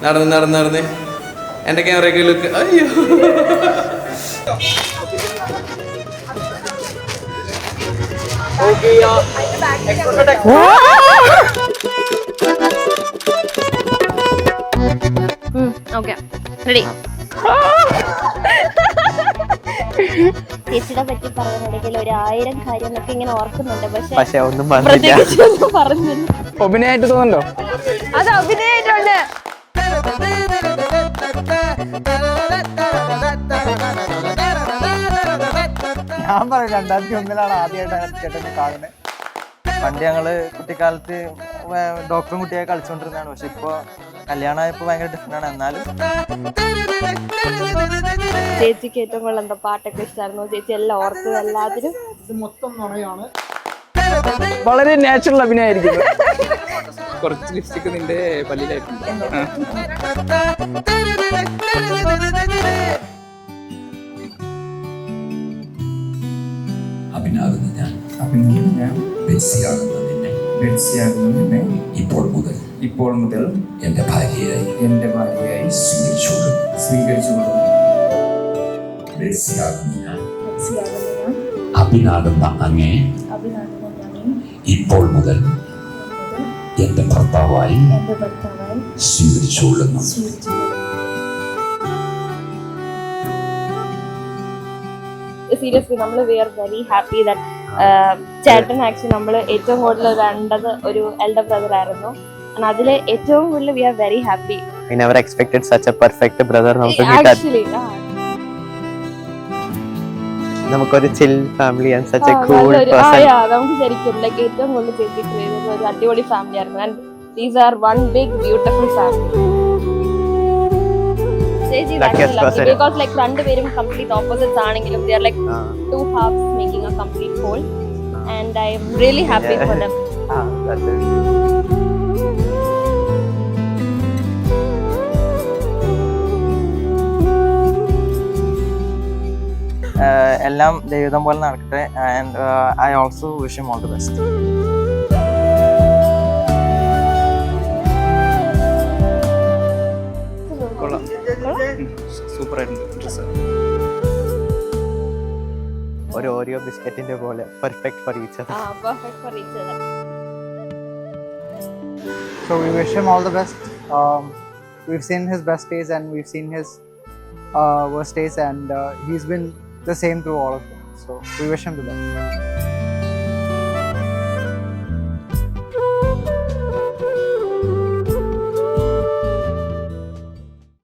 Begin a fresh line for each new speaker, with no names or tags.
നടന്ന് നടന്ന് നടന്ന് എൻ്റെ ക്യാമറയ്ക്ക് ലുക്ക്. അയ്യോ
ചേച്ചിയുടെ പറ്റി പറയുന്നുണ്ടെങ്കിൽ 1000 കാര്യം എന്നൊക്കെ ഇങ്ങനെ ഓർക്കുന്നുണ്ട്,
പക്ഷെ ഒന്നും
പറഞ്ഞില്ല.
അഭിനയായിട്ട് തോന്നുന്നുണ്ടോ?
അത് അഭിനയായിട്ടുണ്ട്.
ഞാൻ പറയും 2001 ആദ്യമായിട്ട് ചേട്ടനെ കാണുന്നത്. പണ്ട് ഞങ്ങള് കുട്ടിക്കാലത്ത് ഡോക്ടറും കുട്ടിയായി കളിച്ചുകൊണ്ടിരുന്നതാണ്. പക്ഷെ ഇപ്പൊ കല്യാണമായപ്പോ ഭയങ്കര ഡിഫറെന്റ് ആണ്. എന്നാലും
ചേച്ചിക്ക് ഏറ്റവും കൂടുതൽ എന്താ പാട്ടൊക്കെ ഇഷ്ടമായിരുന്നു? ചേച്ചി എല്ലാം ഓർത്തത് എല്ലാത്തിനും
മൊത്തം നുണയാണ്.
വളരെ നാച്ചുറൽ അഭിനയായിരിക്കും.
കുറച്ച് ലിപ്സ്റ്റിക് നിന്റെ പല്ലിലായിട്ടുണ്ട്.
അഭിനാകുന്ന ഞാൻ ബെറ്റ്സിയാകുന്ന നിന്നെ ഇപ്പോൾ മുതൽ എന്റെ ഭാര്യയായി സ്വീകരിച്ചുകൊള്ളുന്നു. ബെറ്റ്സിയാകുന്ന ഞാൻ അഭിനാകുന്ന അങ്ങേ ഇപ്പോൾ മുതൽ എന്റെ ഭർത്താവായി സ്വീകരിച്ചുകൊള്ളുന്നു.
സീരിയസ്ലി നമ്മൾ we are very happy that ചേട്ടൻ ആക്ച്വലി നമ്മൾ ഏറ്റവും കൂടുതൽ വേണ്ടത് ഒരു എൽഡർ ബ്രദർ ആയിരുന്നു. അതിൽ ഏറ്റവും കൂടുതൽ we are very happy.
I never expected such a perfect brother നമുക്ക് കിട്ടാൻ.
ആക്ച്വലി
നമുക്കൊരു chill family and such a cool person.
നമുക്ക് ശരിക്കും ലൈക്ക് ഏറ്റവും കൂടുതൽ ചേച്ചി ഒരു അടിപൊളി ഫാമിലി ആയിരുന്നു. And these are one big beautiful family. Because like രണ്ടുപേരും complete opposites ആണെങ്കിലും they are like two halves making a complete whole, and I am really happy for them.
That's it. എല്ലാം ദൈവം പോലെ നടക്കട്ടെ. And I also wish him all the best.
Super ആയിരുന്നു.
ഒരു ഓരിയോ ബിസ്ക്കറ്റിന്റെ പോലെ perfect for each other.
Perfect for each other.
So we wish him all the best. We've seen his best days and we've seen his worst days, and he's been the same through all of them. So we wish him the best.